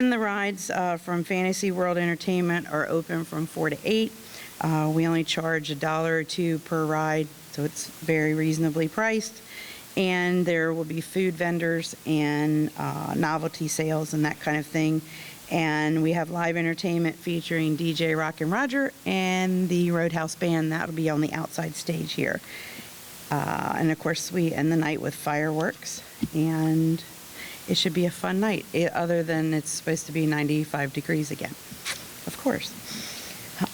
And the rides from Fantasy World Entertainment are open from 4 to 8. We only charge $1 or $2 per ride, so it's very reasonably priced. And there will be food vendors and novelty sales and that kind of thing. And we have live entertainment featuring DJ Rockin' Roger and the Roadhouse Band. That'll be on the outside stage here. And of course, we end the night with fireworks, and it should be a fun night, other than it's supposed to be 95 degrees again, of course.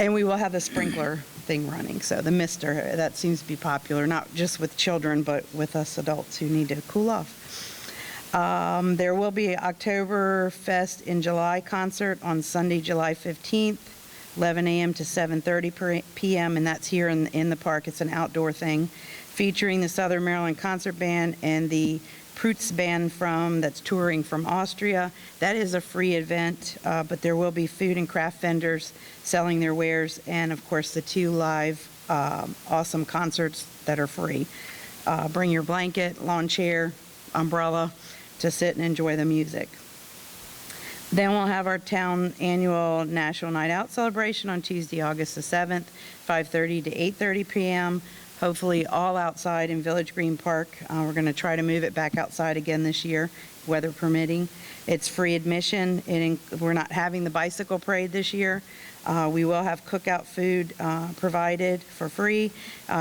And we will have the sprinkler thing running, so the mister, that seems to be popular, not just with children, but with us adults who need to cool off. There will be Oktoberfest in July concert on Sunday, July 15th, 11 a.m. to 7:30 p.m., and that's here in the park. It's an outdoor thing, featuring the Southern Maryland Concert Band and the Prutz Band that's touring from Austria. That is a free event, but there will be food and craft vendors selling their wares, and of course the 2 live awesome concerts that are free. Bring your blanket, lawn chair, umbrella to sit and enjoy the music. Then we'll have our town annual National Night Out celebration on Tuesday, August the 7th, 5:30 to 8:30 p.m., hopefully all outside in Village Green Park. We're going to try to move it back outside again this year, weather permitting. It's free admission. We're not having the bicycle parade this year. We will have cookout food provided for free,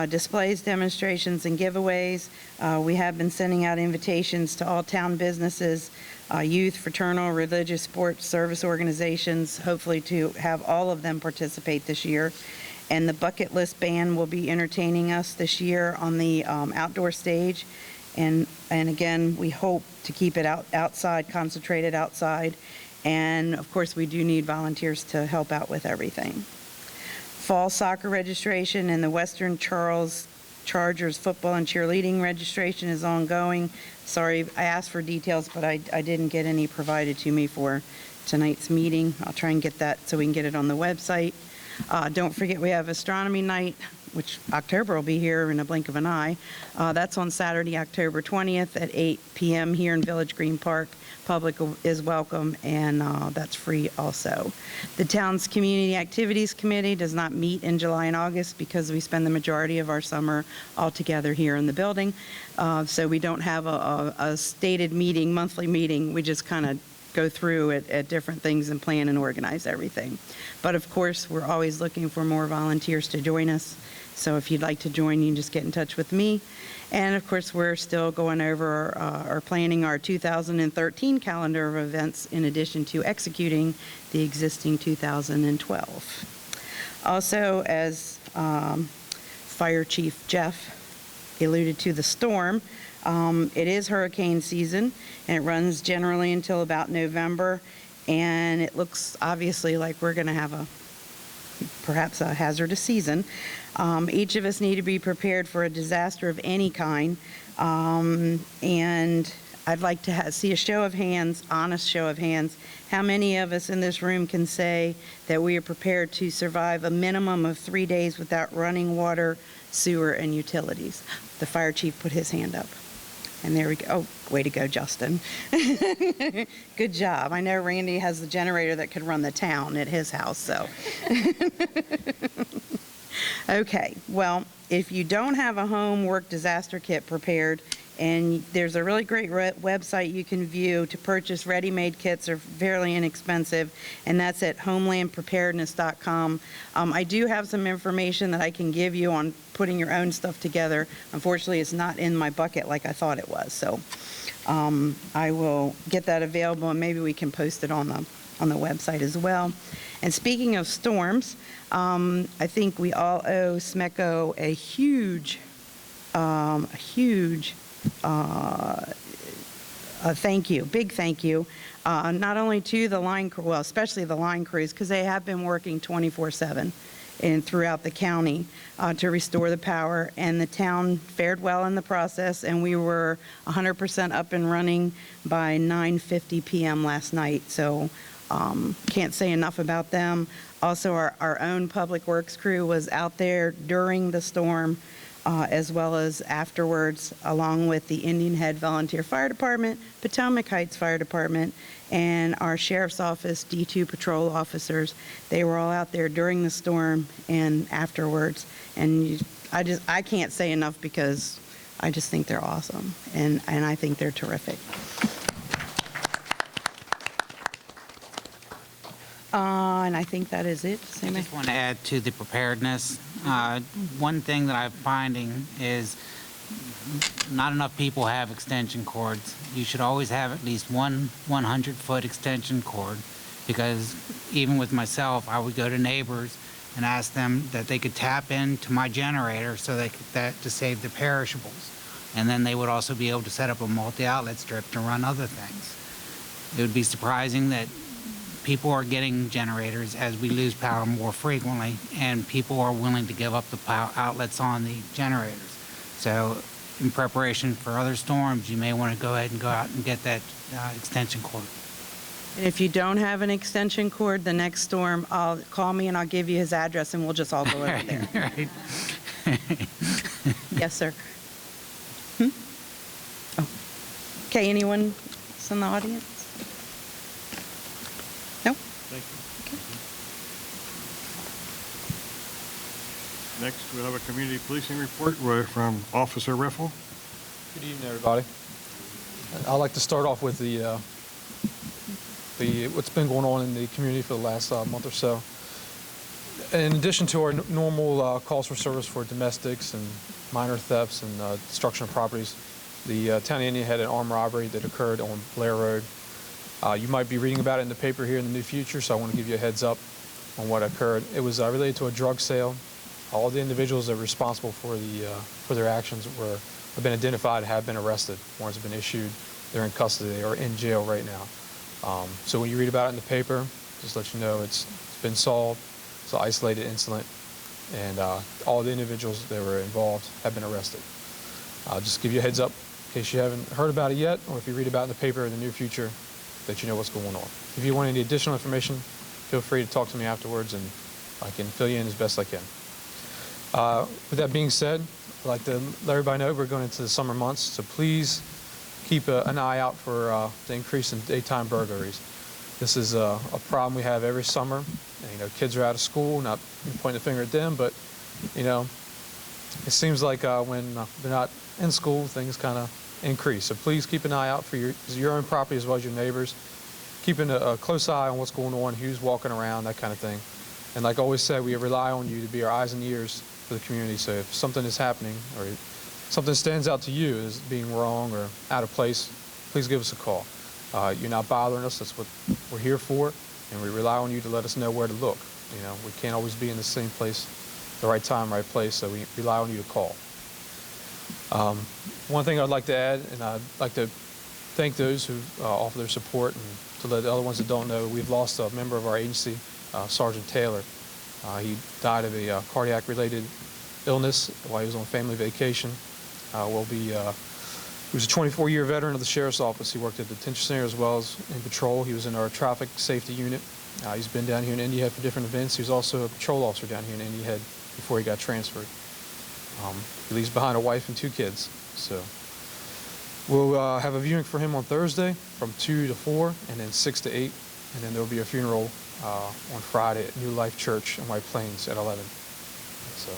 displays, demonstrations, and giveaways. We have been sending out invitations to all town businesses, youth, fraternal, religious, sports, service organizations, hopefully to have all of them participate this year. And the Bucket List Band will be entertaining us this year on the outdoor stage. And again, we hope to keep it outside, concentrated outside. And of course, we do need volunteers to help out with everything. Fall soccer registration and the Western Charles Chargers football and cheerleading registration is ongoing. Sorry, I asked for details, but I didn't get any provided to me for tonight's meeting. I'll try and get that so we can get it on the website. Don't forget we have astronomy night, which October will be here in a blink of an eye. That's on Saturday, October 20th at 8 p.m. here in Village Green Park. Public is welcome, and that's free also. The town's Community Activities Committee does not meet in July and August because we spend the majority of our summer all together here in the building. So we don't have a stated meeting, monthly meeting. We just kind of go through at different things and plan and organize everything. But of course, we're always looking for more volunteers to join us. So if you'd like to join, you can just get in touch with me. And of course, we're still going over or planning our 2013 calendar of events in addition to executing the existing 2012. Also, as Fire Chief Jeff alluded to, the storm, it is hurricane season, and it runs generally until about November, and it looks obviously like we're going to have perhaps a hazardous season. Each of us need to be prepared for a disaster of any kind, and I'd like to see a show of hands, honest show of hands. How many of us in this room can say that we are prepared to survive a minimum of 3 days without running water, sewer, and utilities? The fire chief put his hand up. And there we go. Oh, way to go, Justin. Good job. I know Randy has the generator that could run the town at his house, so. Okay, well, if you don't have a home work disaster kit prepared, and there's a really great website you can view to purchase ready-made kits. Are fairly inexpensive, and that's at homelandpreparedness.com. I do have some information that I can give you on putting your own stuff together. Unfortunately, it's not in my bucket like I thought it was, so I will get that available, and maybe we can post it on the website as well. And speaking of storms, I think we all owe SMECO a huge thank you, big thank you, not only to the line crew, well, especially the line crews, because they have been working 24/7 and throughout the county to restore the power, and the town fared well in the process, and we were 100% up and running by 9:50 p.m. last night, so can't say enough about them. Also, our own public works crew was out there during the storm, as well as afterwards, along with the Indian Head Volunteer Fire Department, Potomac Heights Fire Department, and our sheriff's office D2 patrol officers. They were all out there during the storm and afterwards. And I can't say enough because I just think they're awesome, and I think they're terrific. And I think that is it. I just want to add to the preparedness. One thing that I'm finding is not enough people have extension cords. You should always have at least one 100-foot extension cord, because even with myself, I would go to neighbors and ask them that they could tap into my generator so they could to save the perishables. And then they would also be able to set up a multi-outlet strip to run other things. It would be surprising that people are getting generators as we lose power more frequently, and people are willing to give up the power outlets on the generators. So in preparation for other storms, you may want to go ahead and go out and get that extension cord. And if you don't have an extension cord, the next storm, call me and I'll give you his address and we'll just all go over there. Right. Yes, sir. Oh. Okay, anyone else in the audience? No? Thank you. Next, we'll have a community policing report from Officer Riffle. Good evening, everybody. I'd like to start off with the what's been going on in the community for the last month or so. In addition to our normal calls for service for domestics and minor thefts and destruction of properties, the town of Indian had an armed robbery that occurred on Blair Road. You might be reading about it in the paper here in the near future, so I want to give you a heads up on what occurred. It was related to a drug sale. All the individuals that were responsible for their actions have been identified, have been arrested. Warrants have been issued. They're in custody. They are in jail right now. So when you read about it in the paper, just let you know it's been solved. It's an isolated incident, and all the individuals that were involved have been arrested. I'll just give you a heads up in case you haven't heard about it yet, or if you read about it in the paper in the near future, that you know what's going on. If you want any additional information, feel free to talk to me afterwards, and I can fill you in as best I can. With that being said, I'd like to let everybody know we're going into the summer months, so please keep an eye out for the increase in daytime burglaries. This is a problem we have every summer. And, kids are out of school, not pointing the finger at them, but it seems like when they're not in school, things kind of increase. So please keep an eye out for your own property as well as your neighbors. Keeping a close eye on what's going on, who's walking around, that kind of thing. And like I always said, we rely on you to be our eyes and ears for the community. So if something is happening or something stands out to you as being wrong or out of place, please give us a call. You're not bothering us. That's what we're here for. And we rely on you to let us know where to look. We can't always be in the same place, the right time, right place. So we rely on you to call. One thing I'd like to add, and I'd like to thank those who offer their support, and to let the other ones that don't know, we've lost a member of our agency, Sergeant Taylor. He died of a cardiac-related illness while he was on family vacation. He was a 24-year veteran of the Sheriff's Office. He worked at the detention center as well as in patrol. He was in our traffic safety unit. He's been down here in Indy Head for different events. He was also a patrol officer down here in Indy Head before he got transferred. He leaves behind a wife and 2 kids. So we'll have a viewing for him on Thursday from 2 to 4 and then 6 to 8. And then there'll be a funeral on Friday at New Life Church in White Plains at 11. So,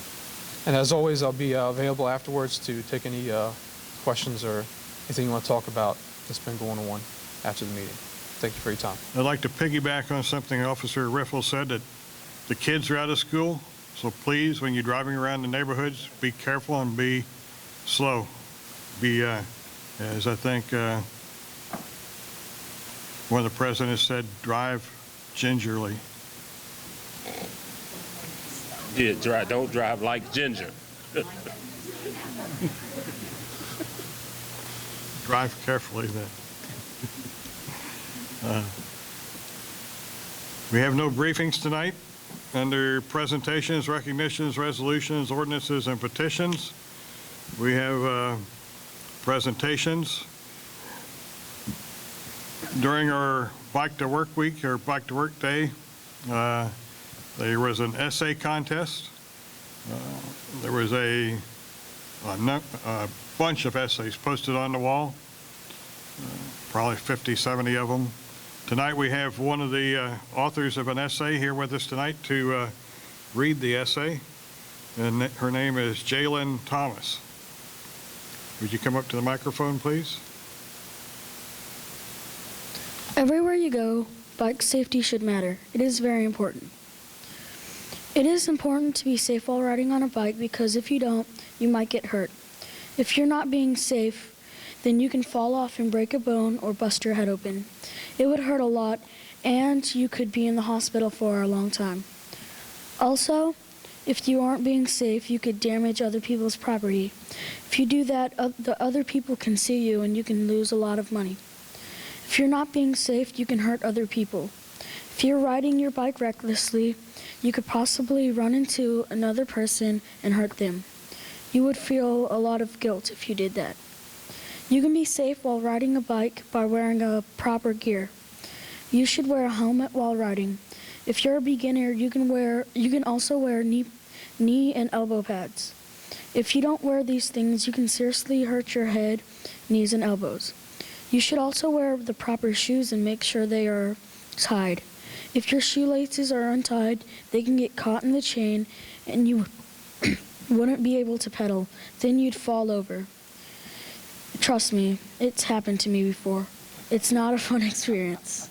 and as always, I'll be available afterwards to take any questions or anything you want to talk about that's been going on after the meeting. Thank you for your time. I'd like to piggyback on something Officer Riffle said, that the kids are out of school. So please, when you're driving around the neighborhoods, be careful and be slow. Be, as I think one of the presidents said, drive gingerly. Yeah, don't drive like ginger. Drive carefully then. We have no briefings tonight. Under presentations, recognitions, resolutions, ordinances, and petitions, we have presentations. During our Bike to Work Week, or Bike to Work Day, there was an essay contest. There was a bunch of essays posted on the wall, probably 50, 70 of them. Tonight, we have one of the authors of an essay here with us tonight to read the essay, and her name is Jalen Thomas. Would you come up to the microphone, please? Everywhere you go, bike safety should matter. It is very important. It is important to be safe while riding on a bike because if you don't, you might get hurt. If you're not being safe, then you can fall off and break a bone or bust your head open. It would hurt a lot, and you could be in the hospital for a long time. Also, if you aren't being safe, you could damage other people's property. If you do that, the other people can sue you and you can lose a lot of money. If you're not being safe, you can hurt other people. If you're riding your bike recklessly, you could possibly run into another person and hurt them. You would feel a lot of guilt if you did that. You can be safe while riding a bike by wearing a proper gear. You should wear a helmet while riding. If you're a beginner, you can also wear knee and elbow pads. If you don't wear these things, you can seriously hurt your head, knees, and elbows. You should also wear the proper shoes and make sure they are tied. If your shoelaces are untied, they can get caught in the chain and you wouldn't be able to pedal. Then you'd fall over. Trust me, it's happened to me before. It's not a fun experience.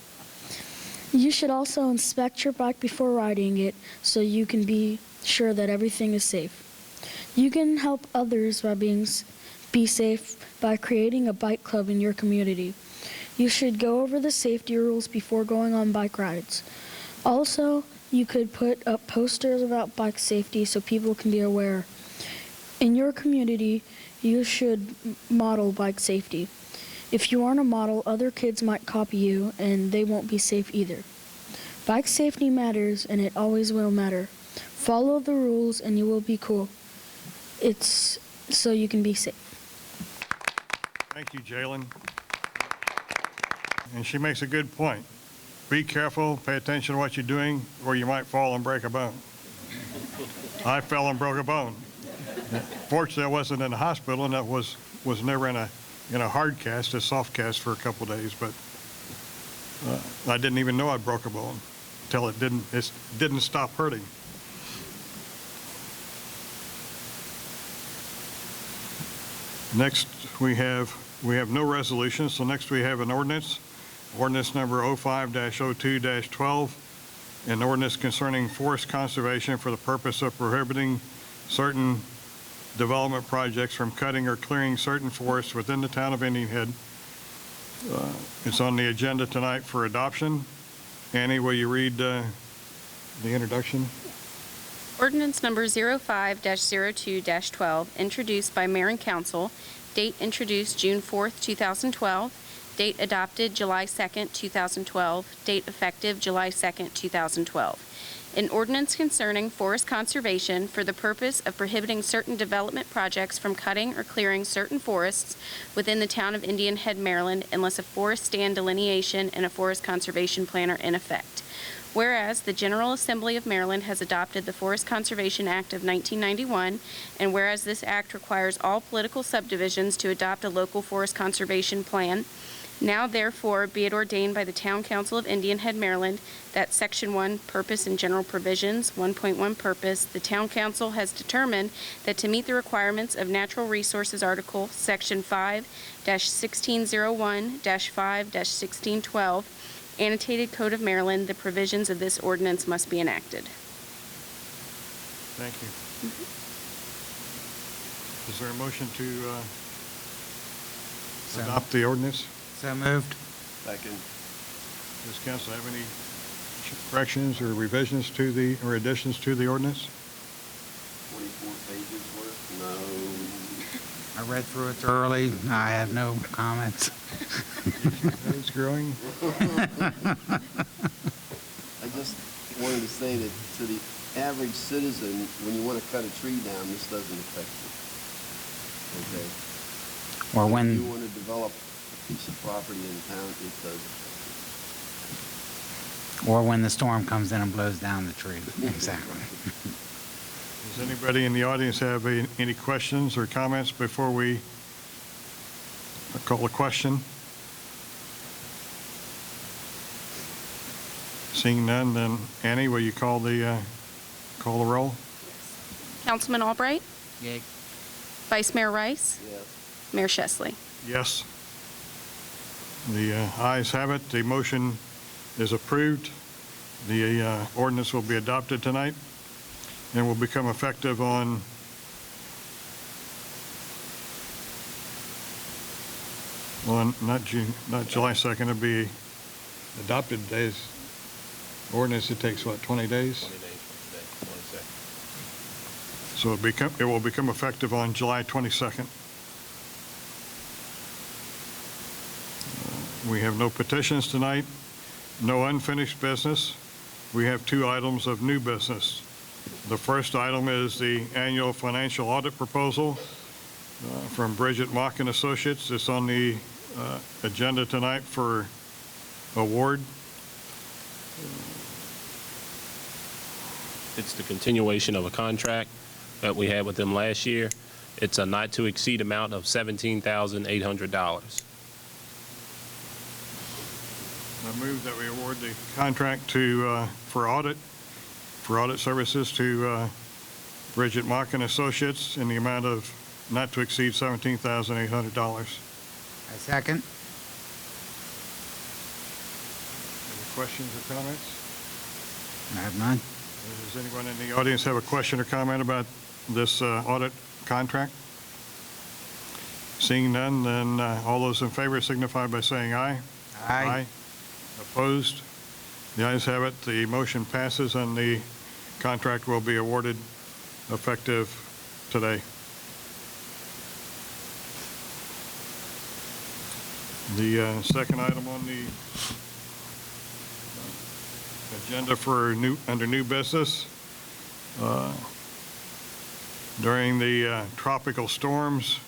You should also inspect your bike before riding it so you can be sure that everything is safe. You can help others by be safe by creating a bike club in your community. You should go over the safety rules before going on bike rides. Also, you could put up posters about bike safety so people can be aware. In your community, you should model bike safety. If you aren't a model, other kids might copy you and they won't be safe either. Bike safety matters and it always will matter. Follow the rules and you will be cool. It's so you can be safe. Thank you, Jalen. And she makes a good point. Be careful, pay attention to what you're doing, or you might fall and break a bone. I fell and broke a bone. Fortunately, I wasn't in the hospital, and I was never in a hard cast, a soft cast for a couple of days, but I didn't even know I broke a bone until it didn't stop hurting. Next, we have no resolution, so next we have an ordinance number 05-02-12, an ordinance concerning forest conservation for the purpose of prohibiting certain development projects from cutting or clearing certain forests within the town of Indian Head. It's on the agenda tonight for adoption. Annie, will you read the introduction? Ordinance number 05-02-12, introduced by Mayor and Council, date introduced June 4th, 2012, date adopted July 2nd, 2012, date effective July 2nd, 2012. An ordinance concerning forest conservation for the purpose of prohibiting certain development projects from cutting or clearing certain forests within the town of Indian Head, Maryland, unless a forest stand delineation and a forest conservation plan are in effect. Whereas the General Assembly of Maryland has adopted the Forest Conservation Act of 1991, and whereas this act requires all political subdivisions to adopt a local forest conservation plan, now therefore be it ordained by the Town Council of Indian Head, Maryland, that Section 1, Purpose and General Provisions, 1.1 Purpose, the Town Council has determined that to meet the requirements of Natural Resources Article, Section 5-1601-5-1612, Annotated Code of Maryland, the provisions of this ordinance must be enacted. Thank you. Is there a motion to adopt the ordinance? So moved. Second. Does council have any corrections or revisions to or additions to the ordinance? 24 pages worth? I read through it thoroughly. I have no comments. It's growing. I just wanted to say that to the average citizen, when you want to cut a tree down, this doesn't affect you. Okay? Or If you when, want to develop a piece of property in town, it does affect or when the storm comes in and blows down the tree. Exactly. Does anybody in the audience have any questions or comments before we call a question? Seeing none, then Annie, will you call the roll? Councilman Albright, Yay. Vice Mayor Rice, Yes. Mayor Shesley. Yes. The ayes have it. The motion is approved. The ordinance will be adopted tonight and will become effective on not July 2nd, it'll be adopted days. Ordinance, it takes what, 20 days? 20 days from today, 22nd. So it will become effective on July 22nd. We have no petitions tonight, no unfinished business. We have 2 items of new business. The first item is the annual financial audit proposal from Bridget Mock and Associates. It's on the agenda tonight for award. It's the continuation of a contract that we had with them last year. It's a not to exceed amount of $17,800. I move that we award the contract for audit services to Bridget Mock and Associates in the amount of not to exceed $17,800. I second. Any questions or comments? I have none. Does anyone in the audience have a question or comment about this audit contract? Seeing none, then all those in favor signify by saying aye. Aye. Opposed? The ayes have it. The motion passes, and the contract will be awarded effective today. The second item on the agenda for under new business, during the tropical storms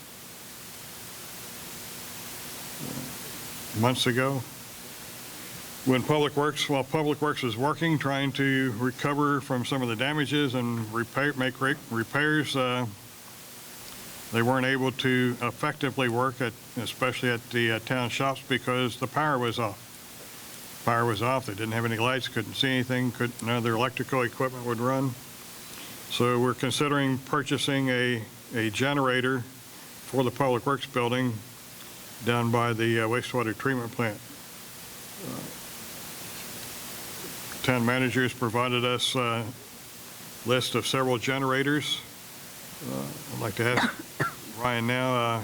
months ago, while Public Works was working, trying to recover from some of the damages and make repairs, they weren't able to effectively work, especially at the town shops, because the power was off. Power was off. They didn't have any lights, couldn't see anything, none of their electrical equipment would run. So we're considering purchasing a generator for the Public Works building down by the wastewater treatment plant. Town managers provided us a list of several generators. I'd like to ask Ryan now,